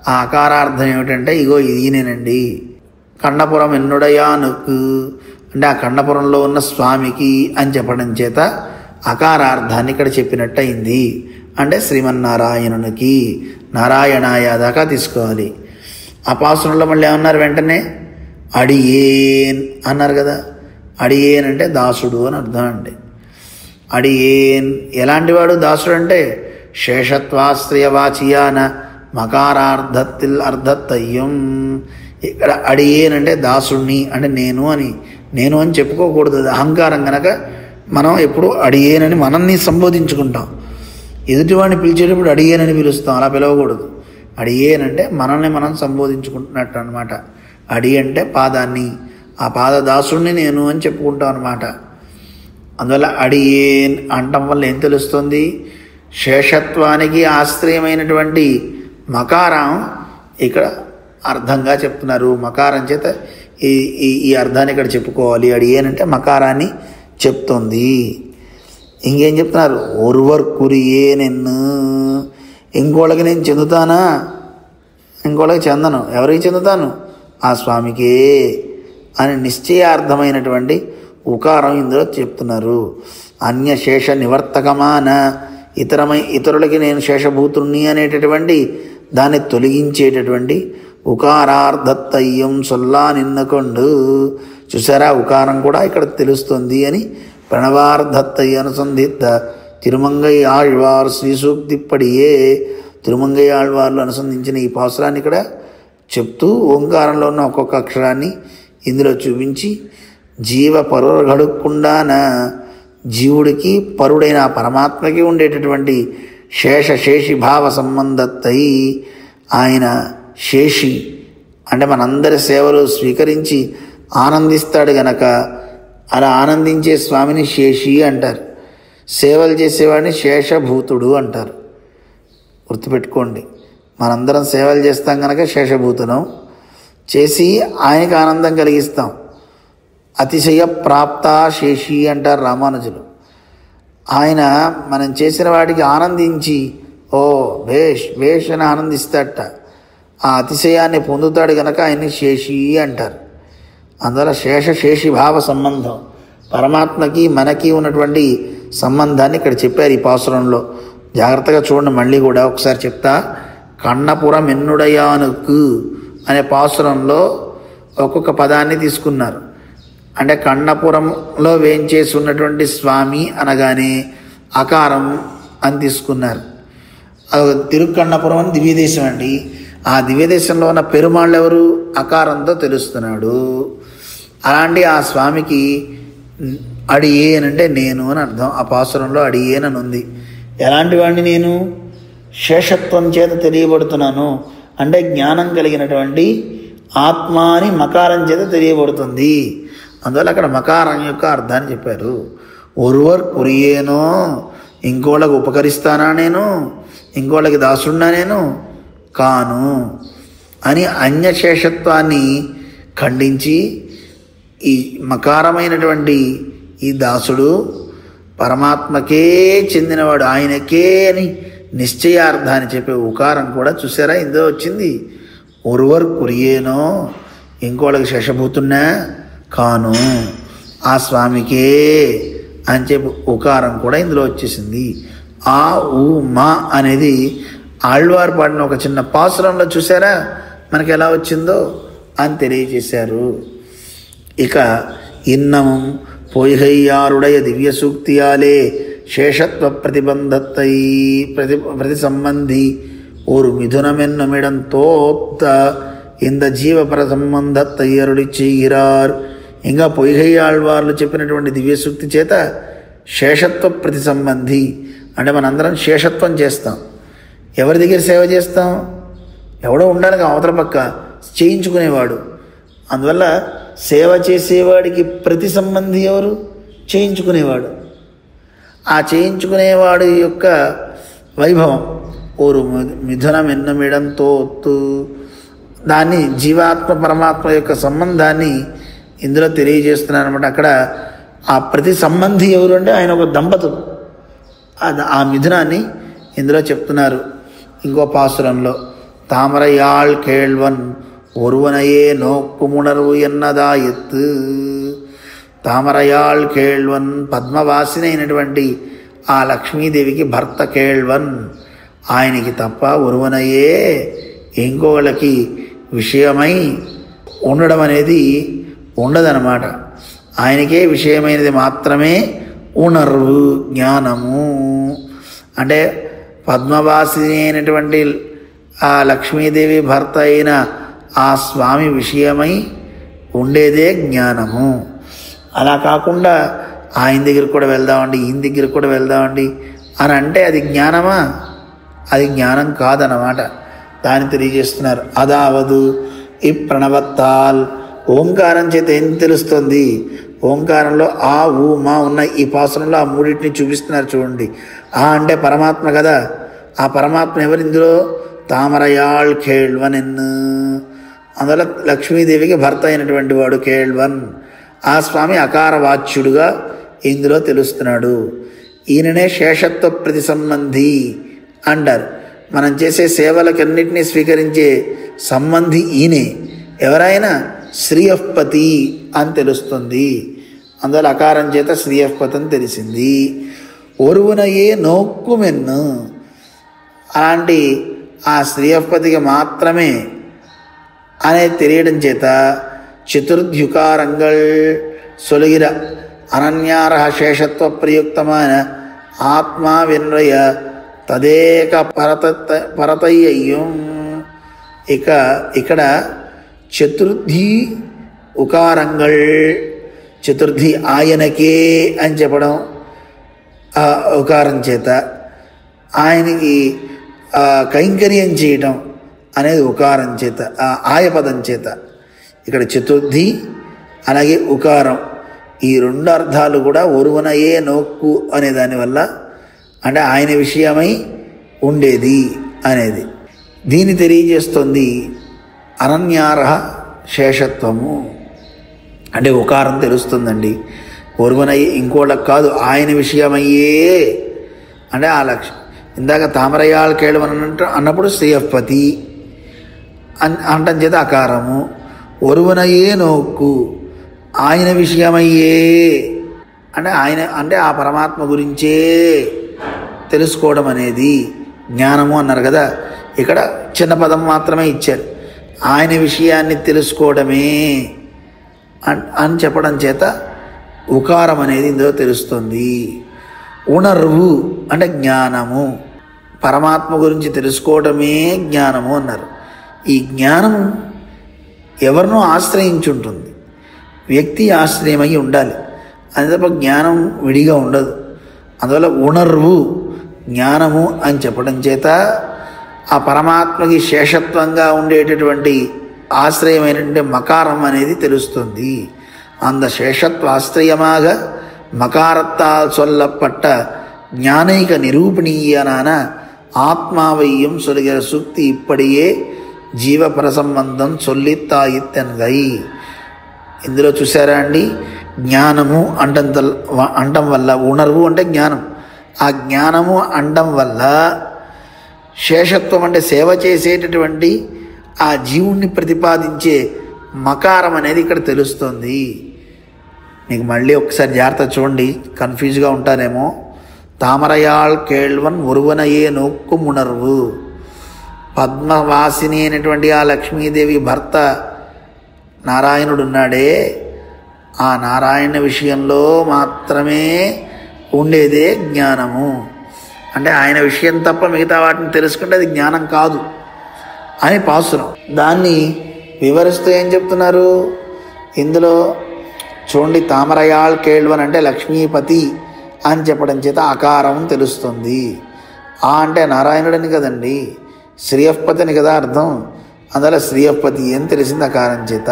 ఆ అకారార్థం ఏమిటంటే ఇగో ఈయనేనండి. కన్నపురం ఎన్నుడయానుకు అంటే ఆ కన్నపురంలో ఉన్న స్వామికి అని చెప్పడం చేత అకారార్థాన్ని ఇక్కడ చెప్పినట్టు అయింది. అంటే శ్రీమన్నారాయణునికి, నారాయణాయ దాకా తీసుకోవాలి. ఆ పాసురంలో మళ్ళీ ఏమన్నారు? వెంటనే అడియేన్ అన్నారు కదా. అడియేన్ అంటే దాసుడు అని అర్థం. అంటే అడియేన్ ఎలాంటి వాడు దాసుడు అంటే శేషత్వాశ్రయవాచియాన మకారార్థత్తిల్ అర్ధత్తయ్యం. ఇక్కడ అడియేన్ అంటే దాసుడిని అంటే నేను అని చెప్పుకోకూడదు. అది అహంకారం కనుక మనం ఎప్పుడు అడియేనని మనల్ని సంబోధించుకుంటాం. ఎదుటివాడిని పిలిచేటప్పుడు అడిగేనని పిలుస్తాం, అలా పిలవకూడదు. అడిగేనంటే మనల్ని మనం సంబోధించుకుంటున్నట్టు అనమాట. అడి అంటే పాదాన్ని, ఆ పాదదాసుడిని నేను అని చెప్పుకుంటాం అనమాట. అందువల్ల అడియేన్ అంటం వల్ల ఏం తెలుస్తుంది? శేషత్వానికి ఆశ్రయమైనటువంటి మకారం ఇక్కడ అర్థంగా చెప్తున్నారు. మకారం చేత ఈ అర్థాన్ని ఇక్కడ చెప్పుకోవాలి. అడియేనంటే మకారాన్ని చెప్తుంది. ఇంకేం చెప్తున్నారు? ఒరువర్ కురియే నిన్ను, ఇంకోళ్ళకి నేను చెందుతానా? ఇంకోళ్ళకి చెందను. ఎవరికి చెందుతాను? ఆ స్వామికే అని నిశ్చయార్థమైనటువంటి ఉకారం ఇందులో చెప్తున్నారు. అన్య శేష నివర్తకమాన, ఇతరులకి నేను శేషభూతుణ్ణి అనేటటువంటి దాన్ని తొలగించేటటువంటి ఉకారార్థత్తయ్యం సొల్లా నిన్నకొండు. చూసారా, ఉకారం కూడా ఇక్కడ తెలుస్తుంది అని ప్రణవార్థత్తై అనుసంధిత తిరుమంగై ఆళ్వార్ శ్రీసూక్తిప్పడియే, తిరుమంగై ఆళ్వార్లు అనుసంధించిన ఈ పాసురాన్ని ఇక్కడ చెప్తూ ఓంకారంలో ఉన్న ఒక్కొక్క అక్షరాన్ని ఇందులో చూపించి జీవ పరుల గడుక్కుండాన జీవుడికి పరుడైన పరమాత్మకి ఉండేటటువంటి శేషి భావ సంబంధత్తై, ఆయన శేషి అంటే మనందరి సేవలు స్వీకరించి ఆనందిస్తాడు గనక అలా ఆనందించే స్వామిని శేషి అంటారు. సేవలు చేసేవాడిని శేషభూతుడు అంటారు. గుర్తుపెట్టుకోండి, మనందరం సేవలు చేస్తాం కనుక శేషభూతునం చేసి ఆయనకి ఆనందం కలిగిస్తాం. అతిశయ ప్రాప్త శేషి అంటారు రామానుజులు. ఆయన మనం చేసిన వాటికి ఆనందించి ఓ భేష్ అని ఆనందిస్తాడట. ఆ అతిశయాన్ని పొందుతాడు కనుక ఆయన్ని శేషి అంటారు. అందువల్ల శేషి భావ సంబంధం, పరమాత్మకి మనకి ఉన్నటువంటి సంబంధాన్ని ఇక్కడ చెప్పారు ఈ పాసురంలో. జాగ్రత్తగా చూడండి, మళ్ళీ కూడా ఒకసారి చెప్తా. కన్నపురం ఎన్నుడయానుకు అనే పాసురంలో ఒక్కొక్క పదాన్ని తీసుకున్నారు. అంటే కన్నపురంలో వేంచేసి ఉన్నటువంటి స్వామి అనగానే అకారం అని తీసుకున్నారు. తిరుక్కన్నపురం అని దివ్యదేశం అండి. ఆ దివ్యదేశంలో ఉన్న పెరుమాళ్ళు ఎవరు? అకారంతో తెలుస్తున్నాడు. అలాంటి ఆ స్వామికి అడియేనంటే నేను అని అర్థం. ఆ పాసురంలో అడియేనని ఉంది. ఎలాంటి వాడిని నేను? శేషత్వం చేత తెలియబడుతున్నాను అంటే జ్ఞానం కలిగినటువంటి ఆత్మ అని మకారం చేత తెలియబడుతుంది. అందువల్ల అక్కడ మకారం యొక్క అర్థాన్ని చెప్పారు. ఒరువర్ కురియేనో, ఇంకోళ్ళకి ఉపకరిస్తానా నేను, ఇంకోళ్ళకి దాసున్నా నేను కాను అని అన్యశేషత్వాన్ని ఖండించి ఈ మకారమైనటువంటి ఈ దాసుడు పరమాత్మకే చెందినవాడు, ఆయనకే అని నిశ్చయార్థాన్ని చెప్పే ఉకారం కూడా చూసారా ఇందులో వచ్చింది. ఒరువర్ కురియేనో, ఇంకోళ్ళకి శేషభూతున్నా కాను, ఆ స్వామికే అని చెప్పి ఉకారం కూడా ఇందులో వచ్చేసింది. ఆ ఊ మా అనేది ఆళ్వార్ పాడిన ఒక చిన్న పాసురంలో చూసారా మనకి ఎలా వచ్చిందో అని తెలియజేశారు. ఇక ఇన్నము పొయ్యయ్యారుడయ దివ్య సూక్తియాలే శేషత్వ ప్రతిబంధత్తై ప్రతి సంబంధి ஒரு மிதுனமென்னுமிடம் தோத்த இந்த జీవపర సంబంధత్తై అరుడి చేయరార్. ఇంకా పొయ్యై ఆళ్వార్లు చెప్పినటువంటి దివ్య సూక్తి చేత శేషత్వ ప్రతి సంబంధి అంటే మనందరం శేషత్వం చేస్తాం. ఎవరి దగ్గర సేవ చేస్తాం? ఎవడో ఉండాలి అవతల పక్క చేయించుకునేవాడు. అందువల్ల సేవ చేసేవాడికి ప్రతి సంబంధి ఎవరు? చేయించుకునేవాడు. ఆ చేయించుకునేవాడు యొక్క వైభవం ఓరు మిథునం ఎన్నమిడంతో ఒత్తు, దాన్ని జీవాత్మ పరమాత్మ యొక్క సంబంధాన్ని ఇందులో తెలియజేస్తున్నారు అనమాట. అక్కడ ఆ ప్రతి సంబంధి ఎవరు అంటే ఆయన ఒక దంపతులు. ఆ మిథునాన్ని ఇందులో చెప్తున్నారు. ఇంకో పాసురంలో తామరయాళ్ కేళ్వన్ ఒరువనయే నోక్కుముణరు ఎన్నదా ఎత్తు. తామరయాళ్ కేళ్వన్ పద్మవాసిని అయినటువంటి ఆ లక్ష్మీదేవికి భర్త కేళ్వన్, ఆయనకి తప్ప ఒరువనయే ఇంకోళ్ళకి విషయమై ఉండడం అనేది ఉండదన్నమాట. ఆయనకే విషయమైనది మాత్రమే ఉణర్వు జ్ఞానము. అంటే పద్మవాసిని అయినటువంటి ఆ లక్ష్మీదేవి భర్త అయిన ఆ స్వామి విషయమై ఉండేదే జ్ఞానము. అలా కాకుండా ఆయన దగ్గరికి కూడా వెళ్దామండి, ఈయన దగ్గరికి కూడా వెళ్దామండి అని అంటే అది జ్ఞానమా? అది జ్ఞానం కాదన్నమాట. దాన్ని తెలియజేస్తున్నారు. అదావదు ఈ ప్రణవత్తాల్, ఓంకారం చేత ఏం తెలుస్తుంది? ఓంకారంలో ఆ ఊ మా ఉన్న ఈ పాసనంలో ఆ మూడింటిని చూపిస్తున్నారు చూడండి. ఆ అంటే పరమాత్మ కదా. ఆ పరమాత్మ ఎవరు ఇందులో? తామరయాళ్ కేళ్వన్ ఎన్ను, అందులో లక్ష్మీదేవికి భర్త అయినటువంటి వాడు కేళ్వన్. ఆ స్వామి అకార వాచ్యుడుగా ఇందులో తెలుస్తున్నాడు. ఈయననే శేషత్వ ప్రతి సంబంధి అంటారు. మనం చేసే సేవలకన్నింటినీ స్వీకరించే సంబంధి ఈయనే. ఎవరైనా శ్రీయఃపతి అని తెలుస్తుంది. అందువల్ల అకారం చేత శ్రీయఃపతి అని తెలిసింది. ఒరువునయే నోక్కుమెన్ను, అలాంటి ఆ శ్రీయఃపతికి మాత్రమే అనేది తెలియడం చేత చతుర్ధ్యుకారంగల్ సొలిగిర అనన్యారహ శేషత్వ ప్రయుక్తమైన ఆత్మా విన్రయ తదేక పరతయ్యం. ఇక్కడ చతుర్థి ఉకారంగల్, చతుర్థి ఆయనకే అని చెప్పడం ఉకారం చేత, ఆయనకి కైంకర్యం చేయటం అనేది ఉకారం చేత, ఆయపదం చేత. ఇక్కడ చతుర్థి అలాగే ఉకారం, ఈ రెండు అర్థాలు కూడా ఒరువనయే నోక్కు అనే దానివల్ల, అంటే ఆయన విషయమై ఉండేది అనేది దీన్ని తెలియజేస్తుంది. అనన్యారహ శేషత్వము అంటే ఉకారం తెలుస్తుందండి. ఒరువనయ్యే ఇంకోళ్ళకి కాదు, ఆయన విషయమయ్యే అంటే ఆ లక్ష్యం. ఇందాక తామరయాళ్ కేళవన్ అన్నప్పుడు శ్రీయఃపతి అంటం చేత అకారము. ఒరువనయే నోక్కు ఆయన విషయమయ్యే అంటే ఆయన అంటే ఆ పరమాత్మ గురించే తెలుసుకోవడం అనేది జ్ఞానము అన్నారు కదా. ఇక్కడ చిన్న పదం మాత్రమే ఇచ్చారు. ఆయన విషయాన్ని తెలుసుకోవడమే అని చెప్పడం చేత ఉకారం అనేది ఇందులో తెలుస్తుంది. ఉణర్వు అంటే జ్ఞానము, పరమాత్మ గురించి తెలుసుకోవడమే జ్ఞానము అన్నారు. ఈ జ్ఞానము ఎవరినో ఆశ్రయించుంటుంది, వ్యక్తి ఆశ్రయమై ఉండాలి. అది తప్ప జ్ఞానం విడిగా ఉండదు. అందువల్ల ఉణర్వు జ్ఞానము అని చెప్పడం చేత ఆ పరమాత్మకి శేషత్వంగా ఉండేటటువంటి ఆశ్రయమైనటువంటి మకారం అనేది తెలుస్తుంది. அந்த శేషత్వాశ్రయமாக மகாரத்தால் சொல்லப்பட்ட ஞானைக நிரூபணீயனான ஆத்மாவையும் சொல்கிற சுக்தி இப்படியே జీవపర సంబంధం సొల్లిత్తాయిత్తెన్గై. ఇందులో చూసారా అండి, జ్ఞానము అంటం వల్ల, ఉణర్వు అంటే జ్ఞానం, ఆ జ్ఞానము అండం వల్ల శేషత్వం అంటే సేవ చేసేటటువంటి ఆ జీవుణ్ణి ప్రతిపాదించే మకారం అనేది ఇక్కడ తెలుస్తుంది. మీకు మళ్ళీ ఒకసారి జాగ్రత్త చూడండి, కన్ఫ్యూజ్గా ఉంటారేమో. తామరయాళ్ కేళ్వన్ ఒరువనయే నోక్కుం ఉణర్వు. పద్మవాసిని అయినటువంటి ఆ లక్ష్మీదేవి భర్త నారాయణుడు ఉన్నాడే, ఆ నారాయణ విషయంలో మాత్రమే ఉండేదే జ్ఞానము. అంటే ఆయన విషయం తప్ప మిగతా వాటిని తెలుసుకుంటే అది జ్ఞానం కాదు అని పాసురం. దాన్ని వివరిస్తూ ఏం చెప్తున్నారు ఇందులో చూడండి. తామరయాళ్ కేళ్వన్ అంటే లక్ష్మీపతి అని చెప్పడం చేత అకారం తెలుస్తుంది. ఆ అంటే నారాయణుడని కదండి, శ్రీయఃపతి అని కదా అర్థం. అందువల్ల శ్రీయఃపతి అని తెలిసింది అకారం చేత.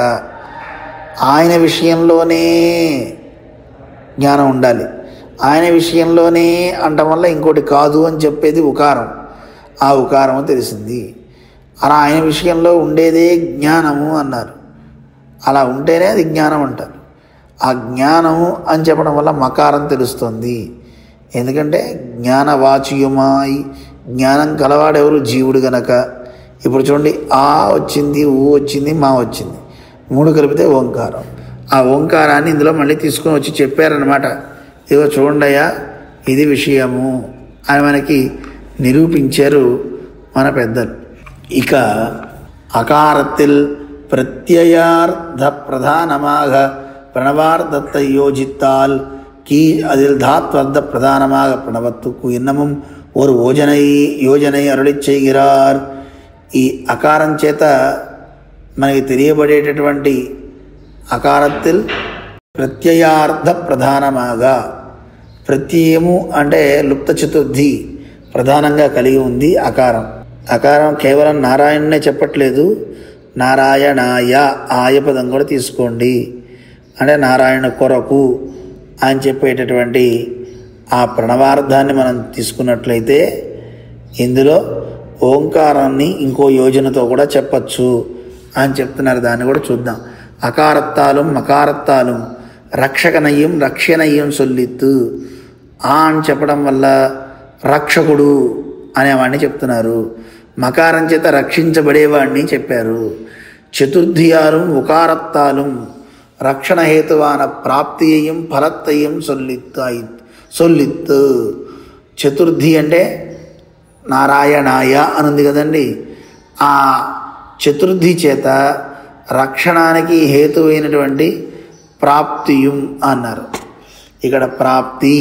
ఆయన విషయంలోనే జ్ఞానం ఉండాలి, ఆయన విషయంలోనే అంటం వల్ల ఇంకోటి కాదు అని చెప్పేది ఉకారం. ఆ ఉకారము తెలిసింది. అలా ఆయన విషయంలో ఉండేదే జ్ఞానము అన్నారు. అలా ఉంటేనే అది జ్ఞానం అంటారు. ఆ జ్ఞానము అని చెప్పడం వల్ల మకారం తెలుస్తుంది. ఎందుకంటే జ్ఞానవాచ్యమాయి, జ్ఞానం కలవాడెవరు? జీవుడు గనక. ఇప్పుడు చూడండి, ఆ వచ్చింది, ఊ వచ్చింది, మా వచ్చింది, మూడు కలిపితే ఓంకారం. ఆ ఓంకారాన్ని ఇందులో మళ్ళీ తీసుకొని వచ్చి చెప్పారనమాట. ఇదిగో చూడండియా, ఇది విషయము అని మనకి నిరూపించారు మన పెద్దలు. ఇక అకారத்தில் பிரத்யயார்த்த பிரதானமாக பிரணவார்த்தத்தை யோசித்தால் கீ அதில் தாத்வர்த்த பிரதானமாக பிரணவத்துக்கு இன்னமும் ஒரு యోజனை అరుళి చేయగిరార్. ఈ అకారం చేత మనకి తెలియబడేటటువంటి అకారத்தில் ప్రత్యయార్థ ప్రధానమాగా, ప్రత్యయము అంటే లుప్త చతుర్థి ప్రధానంగా కలిగి ఉంది అకారం. అకారం కేవలం నారాయణనే చెప్పట్లేదు, నారాయణాయ ఆయపదం కూడా తీసుకోండి. అంటే నారాయణ కొరకు అని చెప్పేటటువంటి ఆ ప్రణవార్థాన్ని మనం తీసుకున్నట్లయితే ఇందులో ఓంకారాన్ని ఇంకో యోజనతో కూడా చెప్పచ్చు అని చెప్తున్నారు. దాన్ని కూడా చూద్దాం. అకారత్తాலும் మకారత్తాலும் రక్షకనయ్యం రక్షణయ్యం సొల్లిత్తు. అని చెప్పడం వల్ల రక్షకుడు అనేవాడిని చెప్తున్నారు. మకారం చేత రక్షించబడేవాడిని చెప్పారు. చతుర్థియాலும் ఉకారత్తాலும் రక్షణ హేతువాన ప్రాప్తియయం ఫలత్తయ్యం సొల్లిత్తు. చతుర్థి అంటే నారాయణాయ అనుంది కదండి. ఆ చతుర్థి చేత రక్షణానికి హేతువైనటువంటి ప్రాప్తియం అన్నారు. ఇక్కడ ప్రాప్తి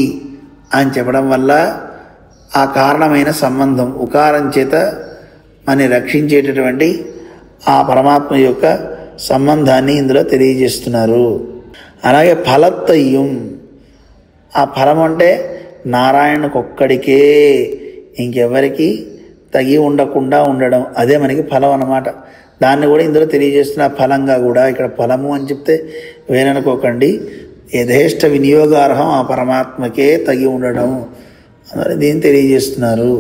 అని చెప్పడం వల్ల ఆ కారణమైన సంబంధం ఉకారం చేత మనని రక్షించేటటువంటి ఆ పరమాత్మ యొక్క సంబంధాన్ని ఇందులో తెలియజేస్తున్నారు. అలాగే ఫలత్తయ్యం, ఆ ఫలం అంటే నారాయణకొక్కడికే, ఇంకెవరికి తగి ఉండకుండా ఉండడం, అదే మనకి ఫలం అన్నమాట. దాన్ని కూడా ఇందులో తెలియజేస్తున్న ఫలంగా కూడా. ఇక్కడ ఫలము అని చెప్తే వేరనుకోకండి, యథేష్ట వినియోగార్హం ఆ పరమాత్మకే తగి ఉండడం అని దీన్ని తెలియజేస్తున్నారు.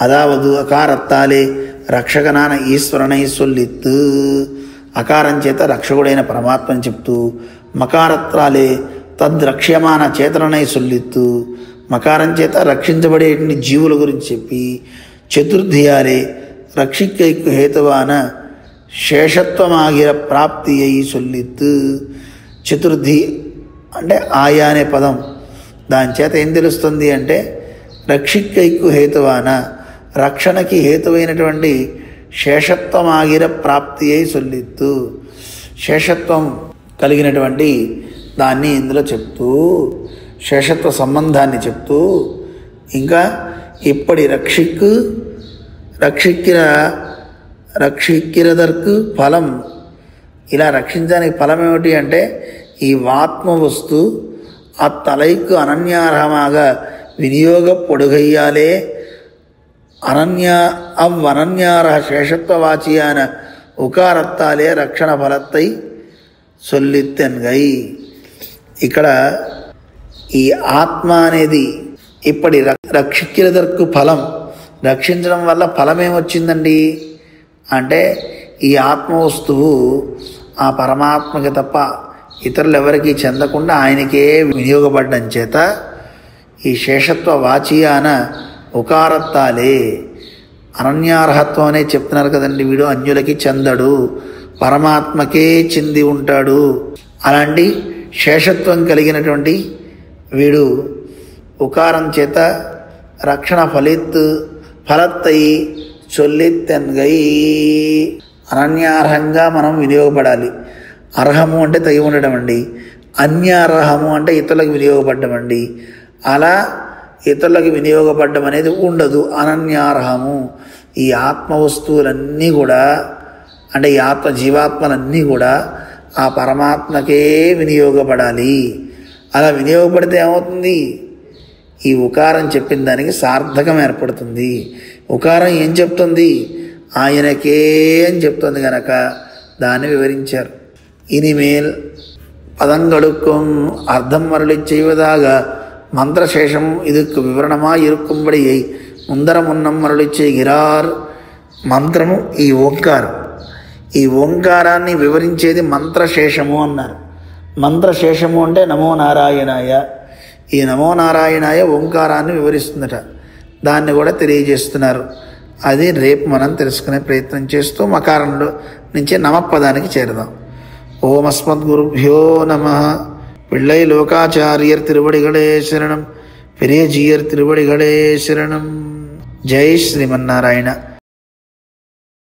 అదావదు అకారత్తాలే రక్షకనాన ఈశ్వరణై సొల్లిత్తు. అకారం చేత రక్షకుడైన పరమాత్మని చెప్తూ, మకారత్రాలే తద్రక్ష్యమాన చేతనై సొల్లిత్తు. మకారం చేత రక్షించబడే జీవుల గురించి చెప్పి, చతుర్థియాలే రక్షిక్కైకు హేతువాన శేషత్వమాగిర ప్రాప్తి అయి సొల్లిత్తు. చతుర్థి అంటే ఆయా అనే పదం, దాని చేత ఏం తెలుస్తుంది అంటే రక్షిక్కైకు హేతువాన రక్షణకి హేతువైనటువంటి శేషత్వమాగిర ప్రాప్తి అయి సొల్లిత్తు. శేషత్వం కలిగినటువంటి దాన్ని ఇందులో చెప్తూ, శేషత్వ సంబంధాన్ని చెప్తూ, ఇంకా ఇప్పటి రక్షిక్కిరదర్కు ఫలం. ఇలా రక్షించడానికి ఫలం ఏమిటి అంటే ఈ ఆత్మ వస్తు ఆ తలైకు అనన్యార్హమాగా వినియోగ పొడుగయ్యాలే అనన్యార్హ శేషత్వవాచియాన ఉకారత్తాలే రక్షణ ఫలత్తై సొల్లిత్తెన్గై. ఇక్కడ ఈ ఆత్మ అనేది ఇప్పటి రక్షిక్కిరదర్కు ఫలం, రక్షించడం వల్ల ఫలం ఏమొచ్చిందండి అంటే ఈ ఆత్మ వస్తువు ఆ పరమాత్మకి తప్ప ఇతరులు ఎవరికీ చెందకుండా ఆయనకే వినియోగపడ్డం చేత ఈ శేషత్వ వాచియాన ఉకారత్తాలే అనన్యార్హత్వం అనే చెప్తున్నారు కదండి. వీడు అన్యులకి చెందడు, పరమాత్మకే చెంది ఉంటాడు. అలాంటి శేషత్వం కలిగినటువంటి వీడు ఉకారం చేత రక్షణ ఫలత్తై చొల్లిత్తెన్గై. అనన్యార్హంగా మనం వినియోగపడాలి. అర్హము అంటే తగి ఉండడం అండి, అన్యార్హము అంటే ఇతరులకు వినియోగపడ్డం అండి. అలా ఇతరులకు వినియోగపడ్డం అనేది ఉండదు, అనన్యార్హము. ఈ ఆత్మ వస్తువులన్నీ కూడా అంటే ఈ జీవాత్మలన్నీ కూడా ఆ పరమాత్మకే వినియోగపడాలి. అలా వినియోగపడితే ఏమవుతుంది? ఈ ఉకారం చెప్పిన దానికి సార్థకం ఏర్పడుతుంది. ఉకారం ఏం చెప్తుంది? ఆయనకే అని చెప్తుంది కనుక దాన్ని వివరించారు. ఇనిమేల్ పదంగడుక్కం అర్థం మరలి చేయవదాగ మంత్రశేషం ఇదుకు వివరణమా ఇరుక్కుబడి అయి ముందరమున్నం మరలి చేయగిరార్. మంత్రము ఈ ఓంకారం. ఈ ఓంకారాన్ని వివరించేది మంత్రశేషము అన్నారు. మంత్రశేషము అంటే నమో నారాయణాయ. ఈ నమో నారాయణాయ ఓంకారాన్ని వివరిస్తుందట. దాన్ని కూడా తెలియజేస్తున్నారు. అది రేపు మనం తెలుసుకునే ప్రయత్నం చేస్తూ మకారంలో నుంచి నమపదానికి చేరుదాం. ఓం అస్మద్గురుభ్యో నమః. పిళ్ళై లోకాచార్యర్ తిరువడిగడే శరణం. పెరియజీయర్ తిరువడిగడే శరణం. జై శ్రీమన్నారాయణ.